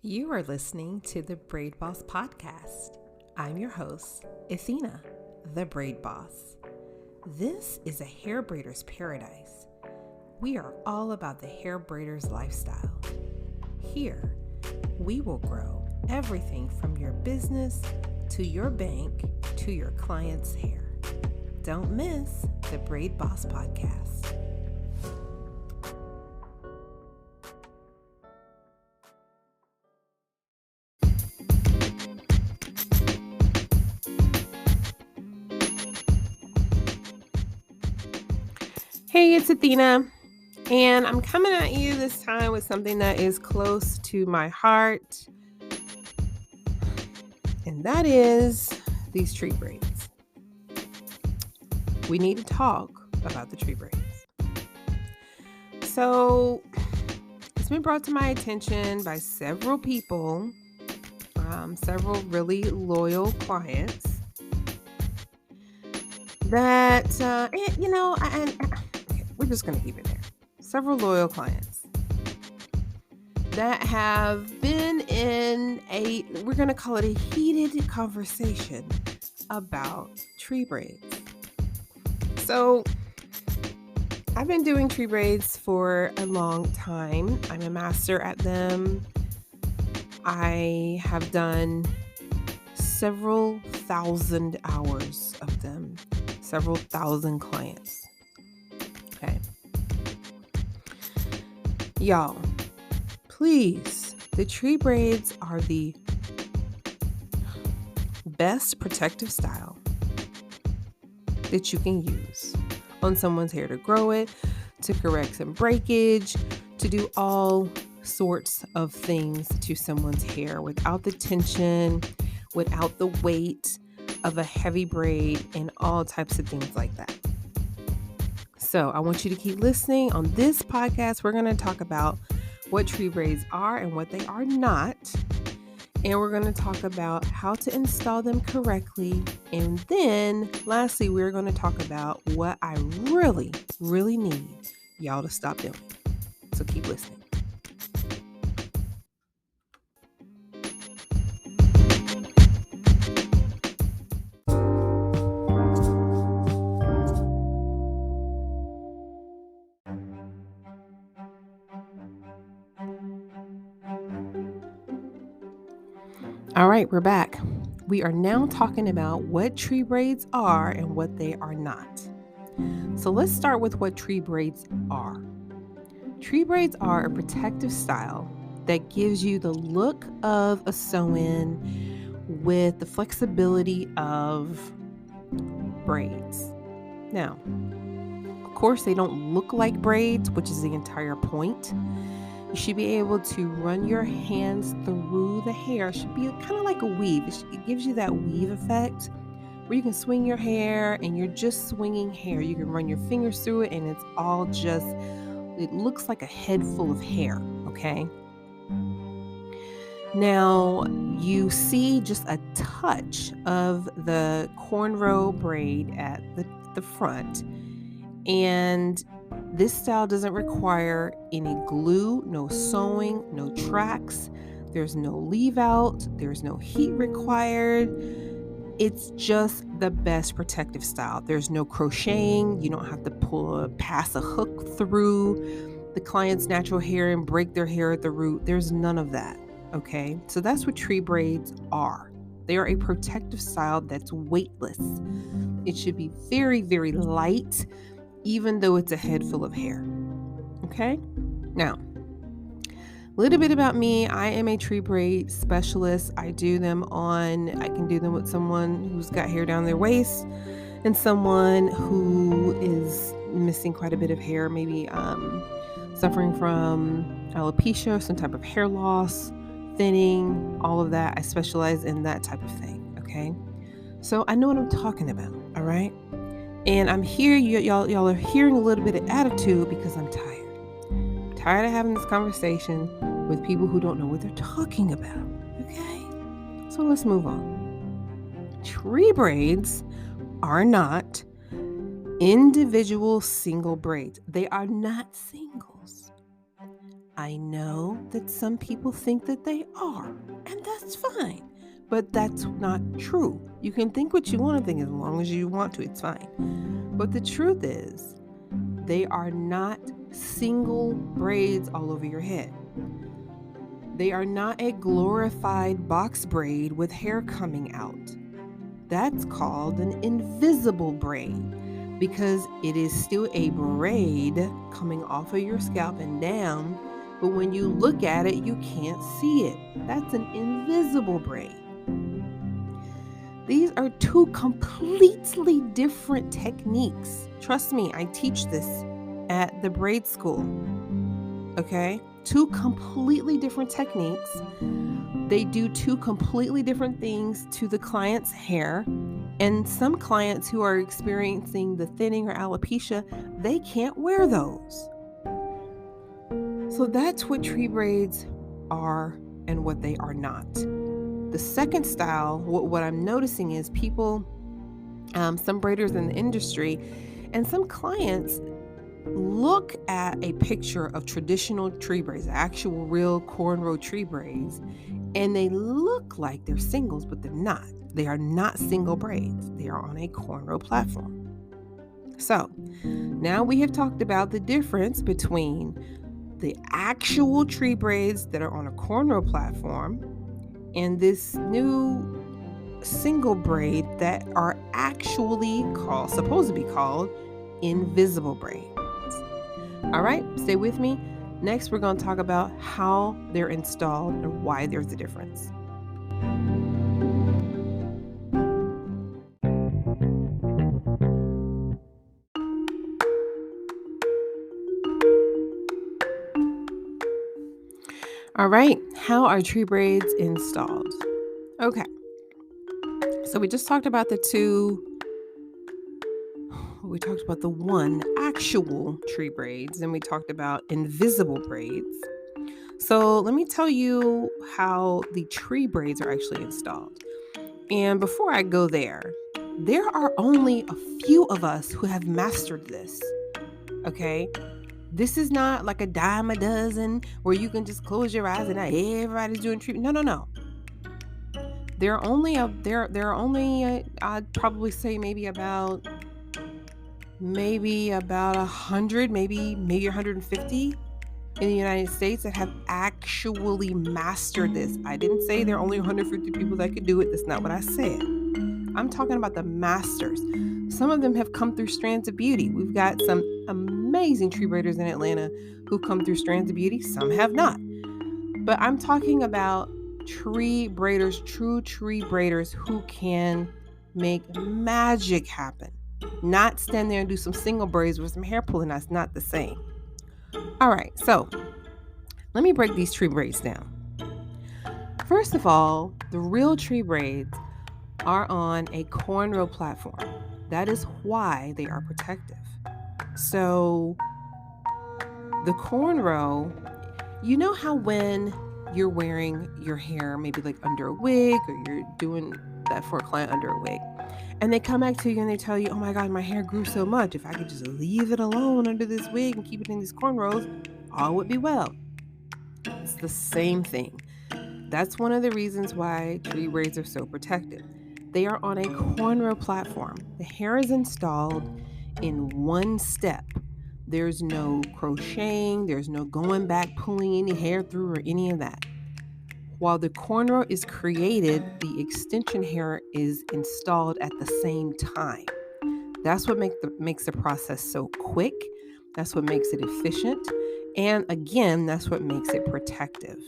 You are listening to the Braid Boss podcast. I'm your host, Ethena, the Braid Boss. This is a hair braider's paradise. We are all about the hair braider's lifestyle. Here, we will grow everything from your business to your bank to your client's hair. Don't miss the Braid Boss podcast. Hey, it's Ethena, and I'm coming at you this time with something that is close to my heart, and that is these tree braids. We need to talk about the tree braids. So, it's been brought to my attention by several people, several really loyal clients, that, we're just going to keep it there. Several loyal clients that have been in we're going to call it a heated conversation about tree braids. So I've been doing tree braids for a long time. I'm a master at them. I have done several thousand hours of them, several thousand clients. Okay. Y'all, please, the tree braids are the best protective style that you can use on someone's hair to grow it, to correct some breakage, to do all sorts of things to someone's hair without the tension, without the weight of a heavy braid, and all types of things like that. So I want you to keep listening. On this podcast, we're going to talk about what tree braids are and what they are not. And we're going to talk about how to install them correctly. And then lastly, we're going to talk about what I really, really need y'all to stop doing. So keep listening. All right, we're back. We are now talking about what tree braids are and what they are not. So let's start with what tree braids are. Tree braids are a protective style that gives you the look of a sew-in with the flexibility of braids. Now, of course, they don't look like braids, which is the entire point. You should be able to run your hands through the hair. It should be kind of like a weave. It gives you that weave effect where you can swing your hair and you're just swinging hair. You can run your fingers through it and it's all just, it looks like a head full of hair, okay? Now, you see just a touch of the cornrow braid at the front, and this style doesn't require any glue, no sewing, no tracks. There's no leave out. There's no heat required. It's just the best protective style. There's no crocheting. You don't have to pass a hook through the client's natural hair and break their hair at the root. There's none of that. Okay. So that's what tree braids are. They are a protective style that's weightless. It should be very, very light, even though it's a head full of hair. Okay? Now, a little bit about me. I am a tree braid specialist. I can do them with someone who's got hair down their waist and someone who is missing quite a bit of hair, maybe suffering from alopecia, some type of hair loss, thinning, all of that. I specialize in that type of thing. Okay? So I know what I'm talking about. All right? And I'm here, y'all are hearing a little bit of attitude because I'm tired. I'm tired of having this conversation with people who don't know what they're talking about. Okay? So let's move on. Tree braids are not individual single braids. They are not singles. I know that some people think that they are, and that's fine. But that's not true. You can think what you want to think as long as you want to, it's fine. But the truth is, they are not single braids all over your head. They are not a glorified box braid with hair coming out. That's called an invisible braid because it is still a braid coming off of your scalp and down, but when you look at it, you can't see it. That's an invisible braid. These are two completely different techniques. Trust me, I teach this at the braid school. Okay? Two completely different techniques. They do two completely different things to the client's hair. And some clients who are experiencing the thinning or alopecia, they can't wear those. So that's what tree braids are and what they are not. The second style, what I'm noticing is people, some braiders in the industry, and some clients look at a picture of traditional tree braids, actual real cornrow tree braids, and they look like they're singles, but they're not. They are not single braids. They are on a cornrow platform. So now we have talked about the difference between the actual tree braids that are on a cornrow platform and this new single braid that are actually supposed to be called invisible braids. All right, stay with me. Next, we're going to talk about how they're installed and why there's a difference. All right, how are tree braids installed? Okay, so we just talked about the one actual tree braids, and we talked about invisible braids. So let me tell you how the tree braids are actually installed. And before I go there are only a few of us who have mastered this. Okay? This is not like a dime a dozen where you can just close your eyes and everybody's doing tree. No. There are only I'd probably say maybe about 100, maybe 150 in the United States that have actually mastered this. I didn't say there are only 150 people that could do it. That's not what I said. I'm talking about the masters. Some of them have come through Strands of Beauty. We've got some amazing tree braiders in Atlanta who come through Strands of Beauty. Some have not. But I'm talking about tree braiders, true tree braiders who can make magic happen. Not stand there and do some single braids with some hair pulling. That's not the same. All right, so let me break these tree braids down. First of all, the real tree braids are on a cornrow platform. That is why they are protective. So the cornrow, you know how when you're wearing your hair maybe like under a wig, or you're doing that for a client under a wig, and they come back to you and they tell you, oh my God, my hair grew so much. If I could just leave it alone under this wig and keep it in these cornrows, all would be well. It's the same thing. That's one of the reasons why tree braids are so protective. They are on a cornrow platform. The hair is installed in one step. There's no crocheting, there's no going back, pulling any hair through or any of that. While the cornrow is created, the extension hair is installed at the same time. That's what makes the process so quick. That's what makes it efficient. And again, that's what makes it protective.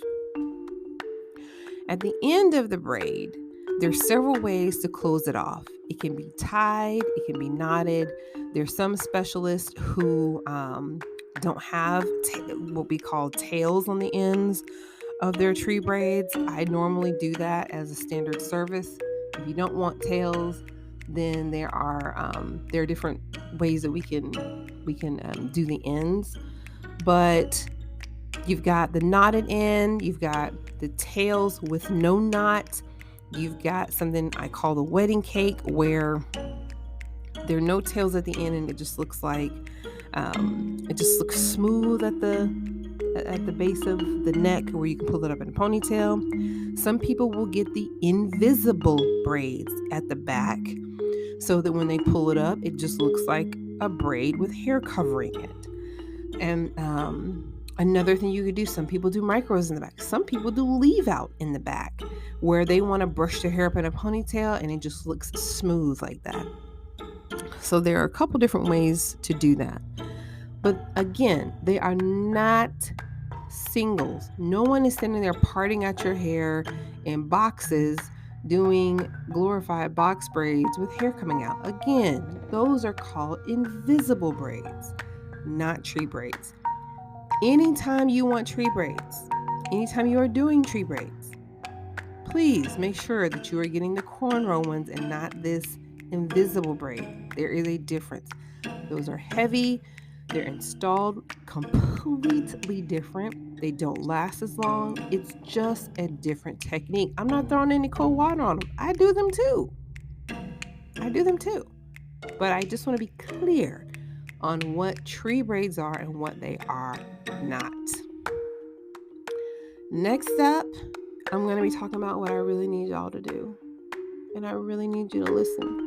At the end of the braid, there's several ways to close it off. It can be tied, it can be knotted. There's some specialists who don't have what we call tails on the ends of their tree braids. I normally do that as a standard service. If you don't want tails, then there are different ways that we can do the ends. But you've got the knotted end, you've got the tails with no knot, you've got something I call the wedding cake, where there are no tails at the end and it just looks like it just looks smooth at at the base of the neck where you can pull it up in a ponytail. Some people will get the invisible braids at the back so that when they pull it up, it just looks like a braid with hair covering it. And another thing you could do, some people do micros in the back. Some people do leave out in the back where they want to brush their hair up in a ponytail and it just looks smooth like that. So there are a couple different ways to do that. But again, they are not singles. No one is standing there parting out your hair in boxes doing glorified box braids with hair coming out. Again, those are called invisible braids, not tree braids. Anytime you want tree braids, anytime you are doing tree braids, please make sure that you are getting the cornrow ones and not this invisible braid. There is a difference. Those are heavy. They're installed completely different. They don't last as long. It's just a different technique. I'm not throwing any cold water on them. I do them too. But I just want to be clear on what tree braids are and what they are not. Next up, I'm going to be talking about what I really need y'all to do. And I really need you to listen.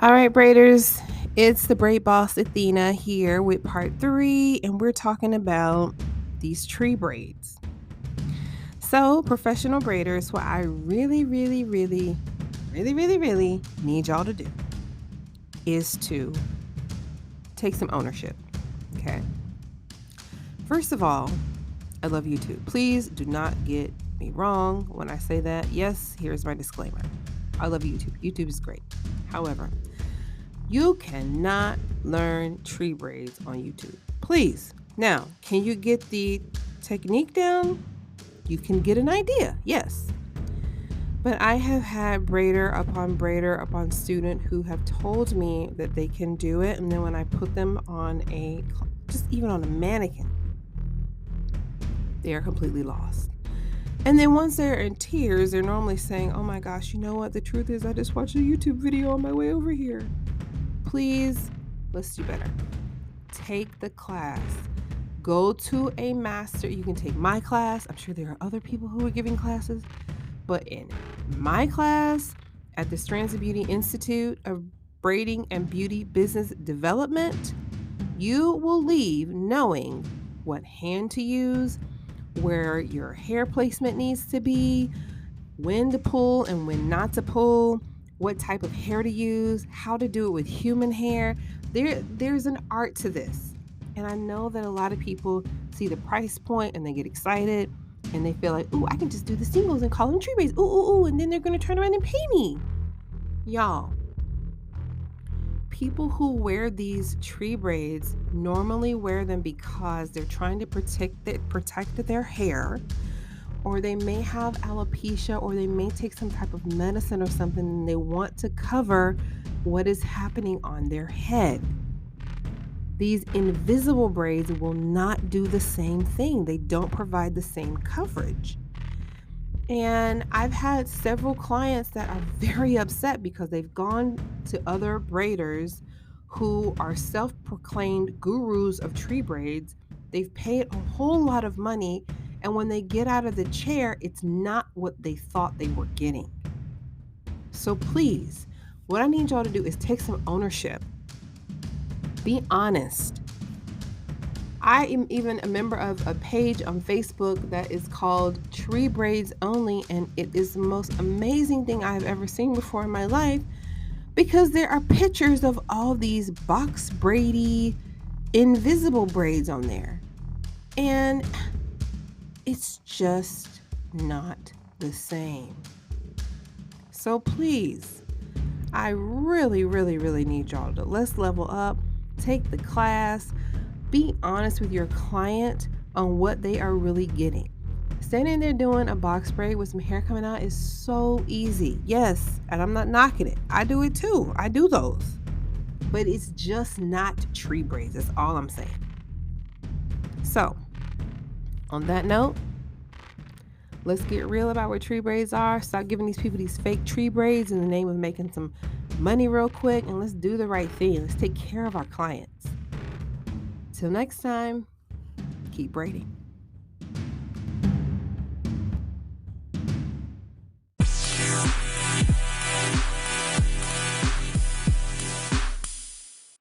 All right, braiders, it's the braid boss Ethena here with part 3, and we're talking about these tree braids. So, professional braiders, what I really need y'all to do is to take some ownership, okay? First of all, I love YouTube. Please do not get me wrong when I say that. Yes, here's my disclaimer. I love YouTube. YouTube is great. However, you cannot learn tree braids on YouTube. Please. Now, can you get the technique down? You can get an idea, yes. But I have had braider upon student who have told me that they can do it, and then when I put them on just even on a mannequin, they are completely lost. And then once they're in tears, they're normally saying, oh my gosh, you know what? The truth is I just watched a YouTube video on my way over here. Please, let's do better. Take the class. Go to a master. You can take my class. I'm sure there are other people who are giving classes. But in my class at the Strands of Beauty Institute of Braiding and Beauty Business Development, you will leave knowing what hand to use, where your hair placement needs to be, when to pull and when not to pull, what type of hair to use, how to do it with human hair. There's an art to this. And I know that a lot of people see the price point and they get excited and they feel like, ooh, I can just do the singles and call them tree braids. Ooh, and then they're going to turn around and pay me. Y'all, people who wear these tree braids normally wear them because they're trying to protect their hair, or they may have alopecia, or they may take some type of medicine or something, and they want to cover what is happening on their head. These invisible braids will not do the same thing. They don't provide the same coverage. And I've had several clients that are very upset because they've gone to other braiders who are self-proclaimed gurus of tree braids. They've paid a whole lot of money, and when they get out of the chair, it's not what they thought they were getting. So please, what I need y'all to do is take some ownership. Be honest. I am even a member of a page on Facebook that is called Tree Braids Only, and it is the most amazing thing I've ever seen before in my life, because there are pictures of all these box braidy, invisible braids on there. And it's just not the same. So please, I really need y'all to let's level up, take the class, be honest with your client on what they are really getting. Standing there doing a box braid with some hair coming out is so easy. Yes, and I'm not knocking it. I do it too. I do those. But it's just not tree braids. That's all I'm saying. So, on that note, let's get real about what tree braids are. Stop giving these people these fake tree braids in the name of making some money real quick, and let's do the right thing. Let's take care of our clients. Till next time, keep braiding.